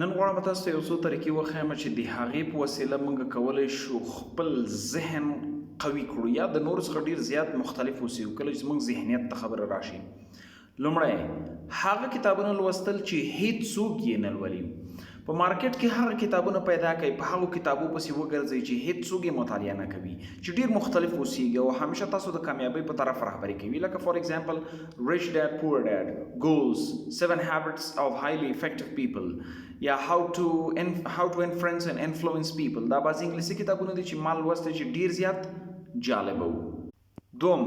نن غواړم تاسو ته یو څو طریقې وښیم چې د هغې په وسیله موږ کولی شو خپل ذهن قوي کړو یا د نورو څخه ډېر زیات مختلف اوسو کله چې زموږ ذهنیت ته خبره راشي. لومړی هغه کتابونه لوستل چې هیڅوک یې نه لولي. په مارکیټ کې هغه کتابونه پیدا کوي، په هغو کتابو پسې وګرځئ چې هیڅوک یې مطالعه نه کوي، چې ډېر مختلف اوسیږي او همیشه تاسو د کامیابۍ په طرف رهبري کوي. لکه فار ایگزامپل Rich Dad Poor Dad, Goals, 7 Habits of Highly Effective People یا How to Influence and Influence People. دا بعضې انګلیسي کتابونه دي چې ما لوستي چې ډېر زیات جالبه وو. دوم،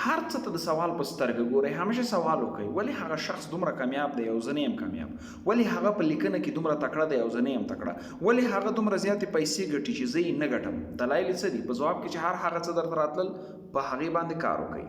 هر څه ته د سوال په سترګه ګورئ، همیشه سوال وکړئ ولې هغه شخص دومره کامیاب دی او زه نه یم کامیاب، ولې هغه په لیکنه کې دومره تکړه دی او زه نه یم تکړه، ولې هغه دومره زیاتې پیسې ګټي چې زه یې نه ګټم. دلایل یې څه دي؟ په ځواب کې چې هر هغه څه درته راتلل په هغې باندې کار وکړئ.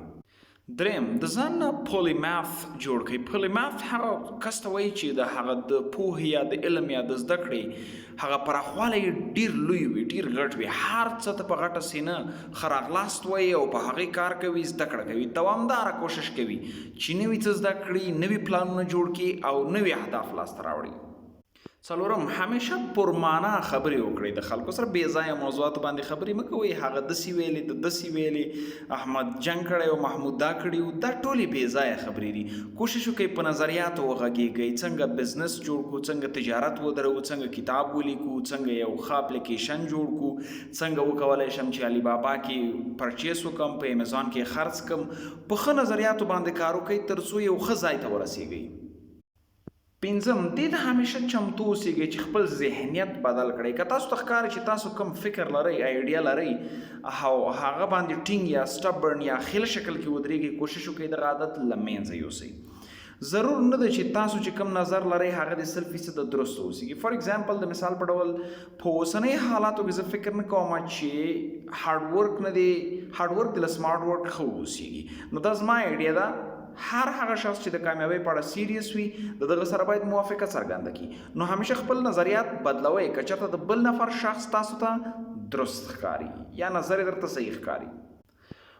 دریم، د ځان نه پولیماث جوړ کړئ. پولیماث هغه کس ته وایي چې د هغه د پوهې یا د علم یا د زده کړې هغه پراخوالی ډېر لوی وي، ډېر غټ وي، هر څه ته په غټه سینه ښه راغلاست وایي او په هغې کار کوي، زده کړه کوي، دوامداره کوشش کوي چې نوي څه زده کړي، نوي پلانونه جوړ کړي او نوي اهداف لاسته راوړي. څلورم، همیشه پرمانا خبرې وکړئ. د خلکو سره بې ځایه موضوعاتو باندې خبرې مه کوئ. هغه داسې ویلې، د داسې ویلې، احمد جنګ کړی او محمود دا کړي وو، دا ټولې بې ځایه خبرې دي. کوشش وکړئ په نظریاتو وغږېږئ، څنګه بزنس جوړ کړو، څنګه تجارت ودرو، څنګه کتاب ولیکو، څنګه یو ښه اپلیکیشن جوړ کړو، څنګه وکولی شم چې علي بابا کې پرچیز وکړم، په امیزان کې خرڅ کړم. په ښه نظریاتو باندې کار وکړئ تر څو یو ښه ځای ته ورسیږئ. پنځم، دې ته همیشه چمتو اوسیږئ چې خپل ذهنیت بدل کړئ. که تاسو ته ښکاري چې تاسو کوم فکر لرئ، آیډیا لرئ او هغه باندې ټینګ یا سټبرن یا خیل شکل کې ودرېږئ، کوشش وکړئ دغه عادت له منځه یوسئ. ضرور نه ده چې تاسو چې کوم نظر لرئ هغه د 100% درست اوسیږي. فار ایگزامپل د مثال په ډول په اوسنۍ حالاتو کې زه فکر نه کوم چې هارډ ورک نه دی، هارډ ورک د له سمارټ ورک ښه اوسیږي. نو دا زما آیډیا ده. هر هغه شخص چې د کامیابۍ په اړه سیریس وي د دغه سره باید موافقه څرګنده کړي. نو همیشه خپل نظریات بدلوئ که چېرته د بل نفر شخص تاسو ته درست ښکاري یا نظر یې درته صحیح ښکاري.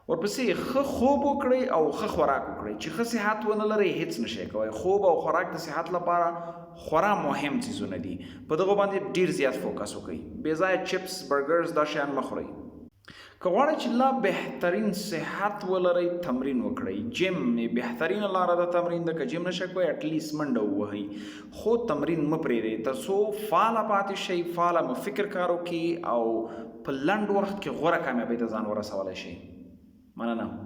ورپسې ښه خوب وکړئ او ښه خوراک وکړئ. چې ښه صحت ونه لرئ هیڅ نشئ کوئ. خوب او خوراک د صحت لپاره خورا مهم څیزونه دي. په دغو باندې ډېر زیات فوکس وکړئ. بې ځایه چپس، برګرز دا شیان مه خورئ. که غواړئ چې لا بهترین صحت ولرئ تمرین وکړئ. جیم بهترینه لاره د تمرین ده. که جیم نشئ کوئ اټلیست منډه ووهئ، خو تمرین مه پرېږدئ تر څو فعاله پاتې شئ، فعاله مو فکر کار وکړي او په لنډ وخت کې غوره کامیابۍ ته ځان ورسولی شئ. مننه.